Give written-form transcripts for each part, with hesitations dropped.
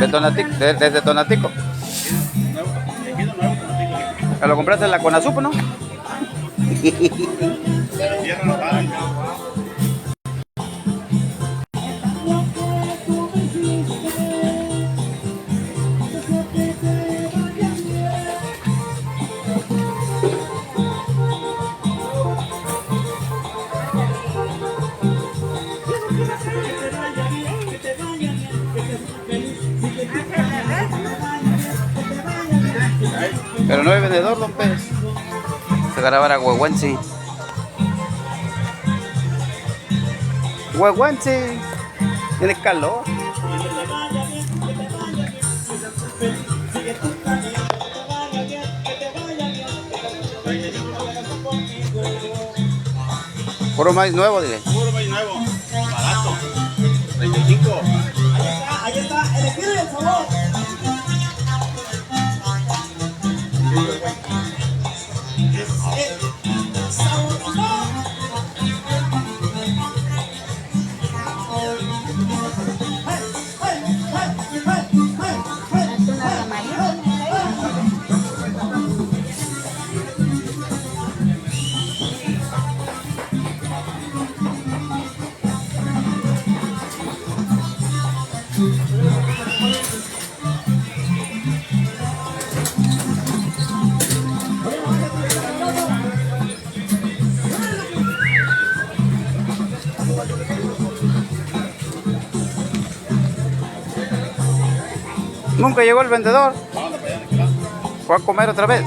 De Tonatico, desde Tonatico. ¿Lo compraste en la Conasupo, no? Pero no hay vendedor, don Pérez. Se grabara Huehuense. Huehuense. Tiene calor. Puro maíz nuevo, dile. Puro maíz nuevo. Barato. 35. Ahí está, el estilo y el sabor. Nunca llegó el vendedor. Fue a comer otra vez.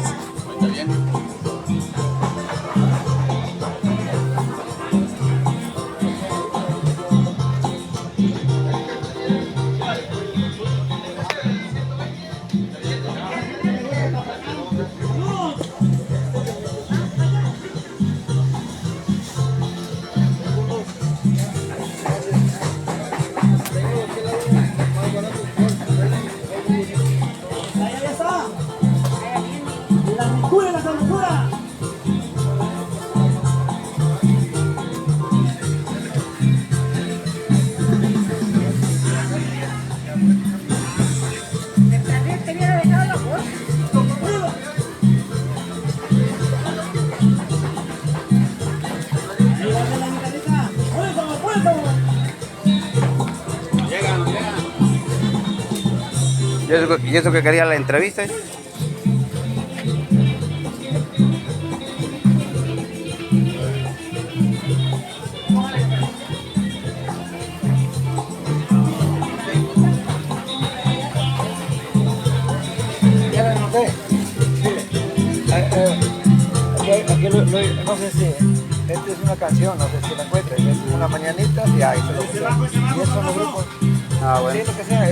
Y eso que quería la entrevista. Aquí no sé si esta es una canción, no sé si la encuentres, es una mañanita y ahí se lo puse. Y esos son los grupos. Ah, bueno. Sí, lo que sea,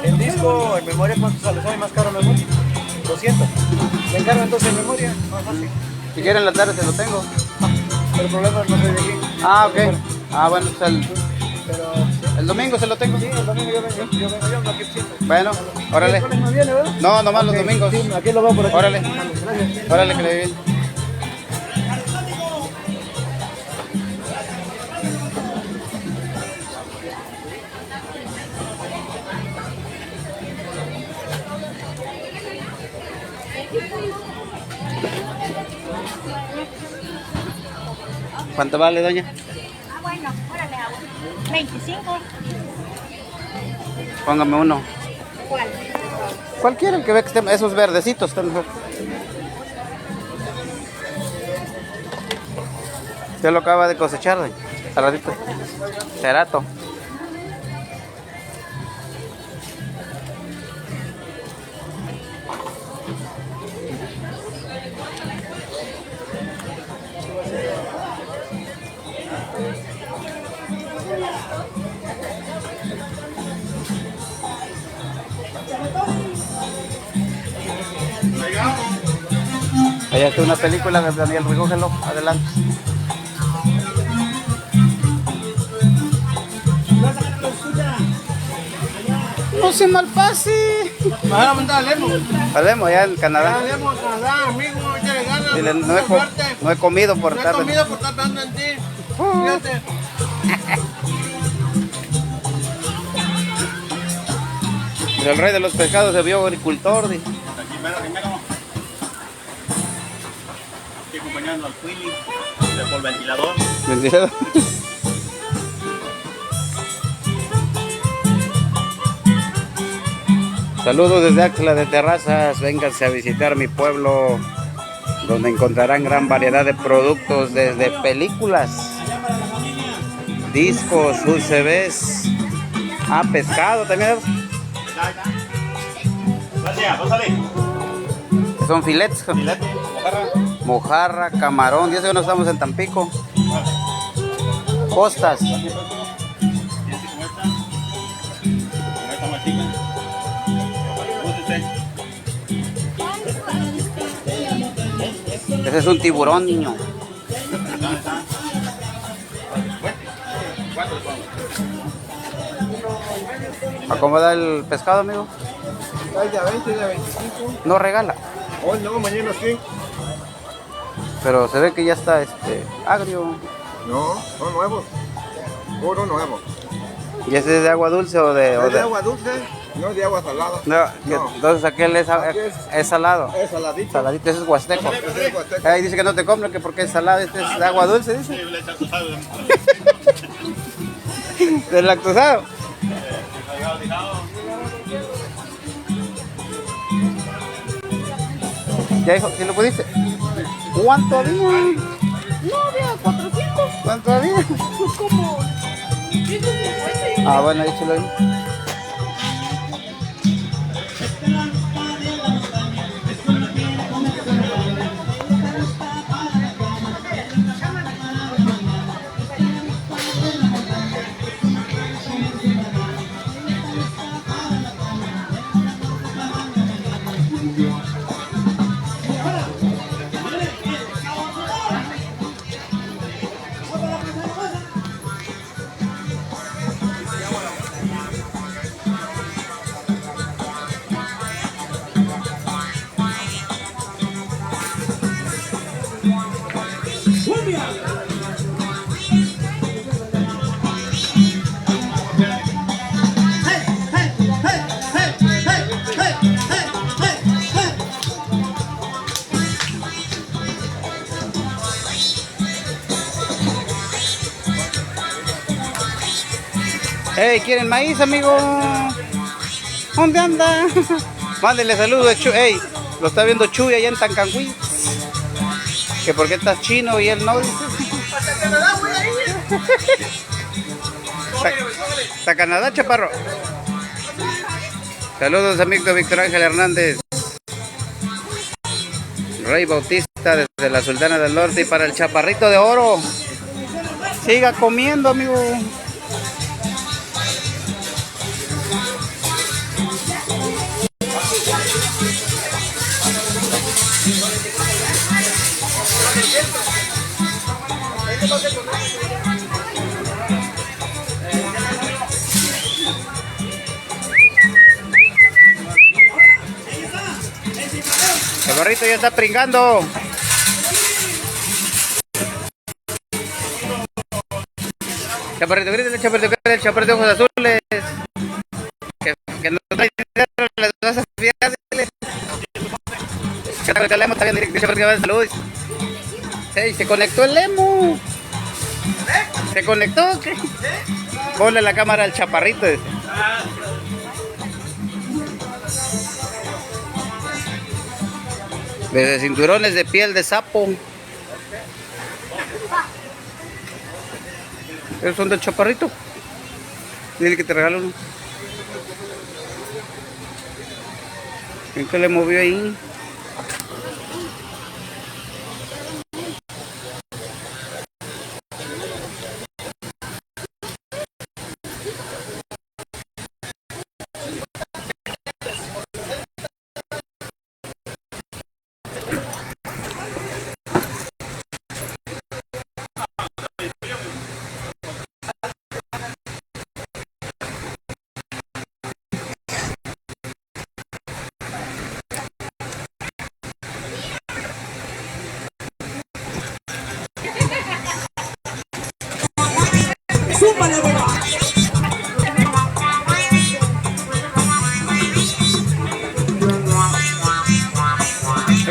en disco, en memoria, ¿cuánto sale? ¿Sale más caro en memoria? 200. Le encargo entonces en memoria, más fácil. Si quieren en la tarde se lo tengo. Pero el problema es no soy de aquí. Ah, ok. Ah, bueno, pues Pero el domingo se lo tengo. sí, el domingo yo vengo aquí siempre. Bueno, órale. ¿El no viene, verdad? No, nomás Ok, los domingos. Sí, aquí lo veo por aquí. Órale. Gracias. Órale, que le bien. ¿Cuánto vale, doña? Ah, bueno, órale, 25. Póngame uno. ¿Cuál? Cualquiera, el que ve que estén, esos verdecitos están mejor. Ya lo acaba de cosechar, doña. Al ratito. Cerato. Allá está una película de Daniel, recógelo, adelante. No se malpase. Ahora mandar a Lemo. Hablemos allá en Canadá. Lemo, Canadá, amigo, échale ganas. Dile, mucha suerte. no he comido por No he tarde. comido por estar pensando en ti. Fíjate. El rey de los pescados se vio agricultor. Aquí mero, primero. Estoy acompañando al Quilly por ventilador. Ventilador. Saludos desde Axla de Terrazas. Vénganse a visitar mi pueblo, donde encontrarán gran variedad de productos, desde películas, discos, UCBs, pescado también. Gracias, pásale. Son filetes, Filete, mojarra, camarón. Y eso que no estamos en Tampico. Costas. Ese es un tiburón, niño. ¿A cómo da el pescado, amigo? Hay de a 20, de a 25. No regala. Hoy no, mañana sí. Pero se ve que ya está agrio. No, son nuevos. Puro nuevo. ¿Y ese es de agua dulce o de...? ¿Es de agua dulce? No es de agua salada. No, No. entonces aquel es salado. Es saladito. Saladito, ese es huasteco. Ese es huasteco. Ahí dice que no te compra, que porque es salado, este es de agua dulce, dice. Del lactosado. Ya hijo, ¿sí lo pudiste? ¿Cuánto había? No, había 400. ¿Cuánto había? Pues como 150. Ah, bueno, échalo ahí. Hey, ¿quieren maíz, amigo? ¿Dónde anda? Mándele saludos a Chuy. Hey, lo está viendo Chuy allá en Tancangüí. Que por qué estás chino y él no, dice. Hasta Canadá, chaparro. Saludos, amigo Víctor Ángel Hernández. Rey Bautista desde la Sultana del Norte. Y para el Chaparrito de Oro, siga comiendo, amigo. El barrito ya está pringando. Chaparrito, grítale, chaparrito, el chaparrito de ojos azules. Que no trae dinero, les vas a fiar. Chaparrito, el Lemo está bien, chaparrito, que va a salud. Hey, se conectó el Lemo. ¿Se conectó? ¿Qué? Ponle la cámara al chaparrito. Desde cinturones de piel de sapo. ¿Esos son del chaparrito? Dile que te regalo uno. ¿En qué le movió ahí?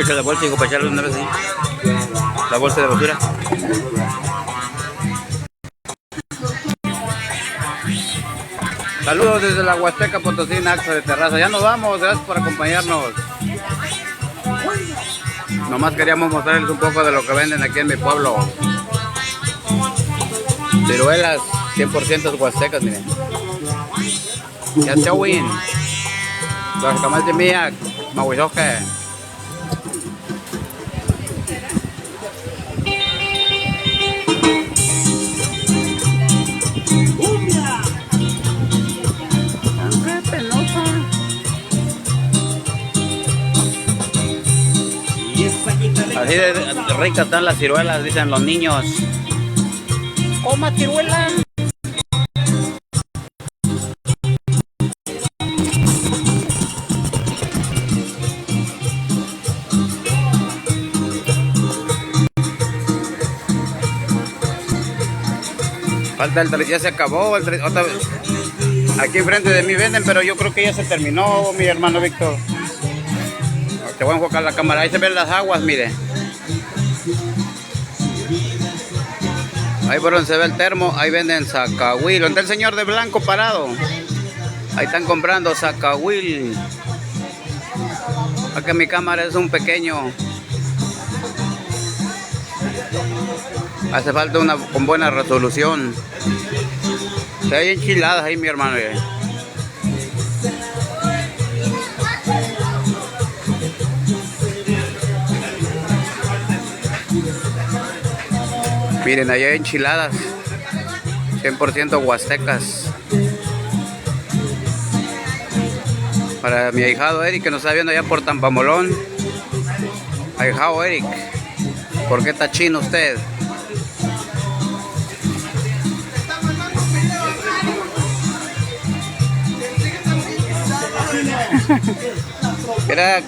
Echa la bolsa, hijo, para echarle una vez ahí. La bolsa de basura. Saludos desde la Huasteca Potosina, Axa de Terraza. Ya nos vamos, gracias por acompañarnos. Nomás queríamos mostrarles un poco de lo que venden aquí en mi pueblo. Ciruelas 100% huastecas, miren. Ya se oyen. Los camas de mía, mahuizoque. Así de ricas están las ciruelas, dicen los niños. ¡Coma ciruela! Falta el ya se acabó otra vez. Aquí enfrente de mí venden, pero yo creo que ya se terminó, mi hermano Víctor. Te voy a enfocar la cámara, ahí se ven las aguas, mire. Ahí por donde se ve el termo, ahí venden zacahuil. ¿Dónde está el señor de blanco parado? Ahí están comprando zacahuil. Aquí mi cámara es un pequeño. Hace falta una con buena resolución. Se hay enchiladas ahí, mi hermano. Miren, allá hay enchiladas 100% huastecas. Para mi ahijado Eric, que nos está viendo allá por Tampamolón. Ahijado Eric, ¿por qué está chino usted? Mira,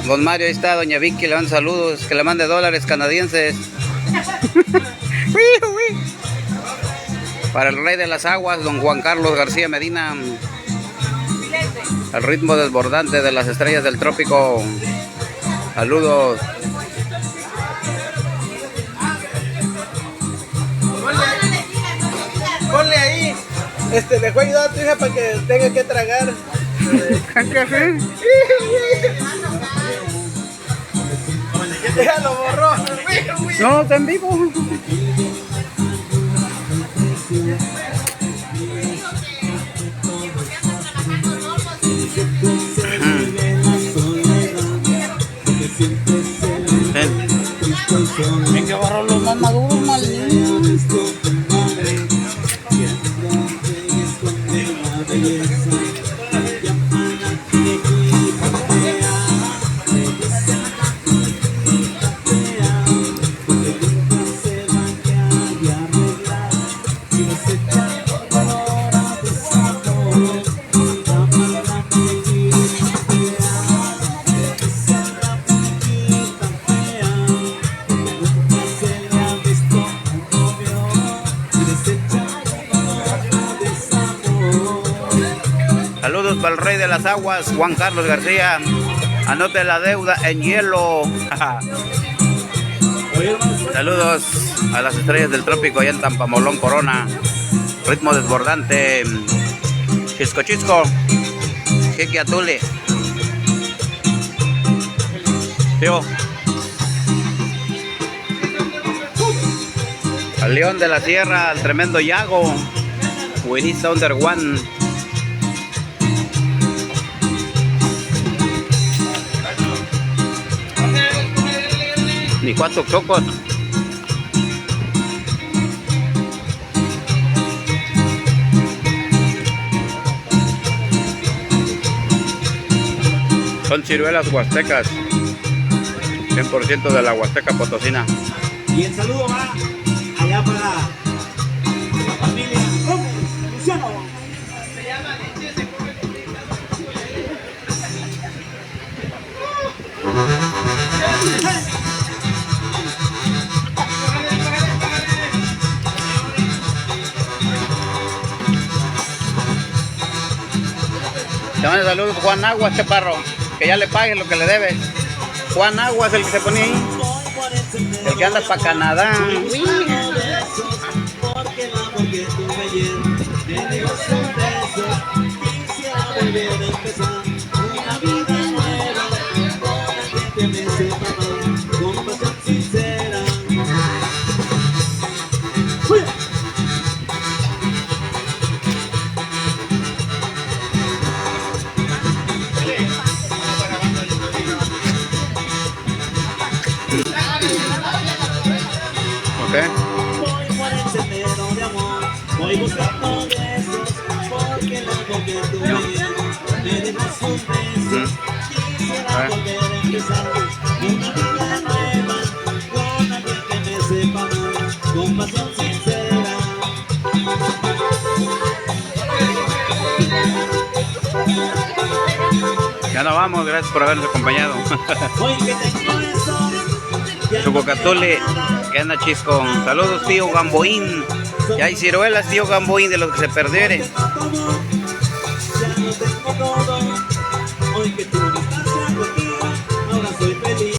don Mario, ahí está doña Vicky, le dan saludos, que le mande dólares canadienses. Para el rey de las aguas, don Juan Carlos García Medina. El ritmo desbordante de las estrellas del trópico. Saludos. Ponle ahí. Le voy a ayudar a tu hija para que tenga que tragar. ¿Café? Ya lo borró. No, está en vivo. Hay que agarrar los más maduros, mal niño. Saludos para el rey de las aguas, Juan Carlos García. Anote la deuda en hielo. Saludos a las estrellas del trópico allá en Tampamolón, Corona. Ritmo desbordante. Chisco Chisco. Kiki Atule. Tío. Al León de la Sierra, al tremendo Yago. Winnie Thunder One. Ni cuatro chocos. Son ciruelas huastecas, 100% de la Huasteca Potosina. Y el saludo va allá para la familia Luciano. Te mando saludos, Juan Aguas, Chaparro, que ya le pagues lo que le debes. Juan Aguas, el que se ponía ahí. El que anda para Canadá. Uy. Porque el amor que tú me llevas, me dejas un beso. Quisiera volver a empezar una vida nueva, con alguien que me sepa amar, con pasión sincera. Okay. Voy por el sendero de amor, voy buscando besos, porque el amor que tú me llevas, me dejas un beso. Quisiera volver a empezar una vida nueva, con alguien que me sepa amar, con pasión sincera. Ya nos vamos, gracias por habernos acompañado. Hoy que tengo el sol, ya no Chococatole, que anda chiscón. Saludos, tío Gamboín. Ya hay ciruelas, tío Gamboín, de los que se perdieron. ya no tengo todo, hoy que tú no estás.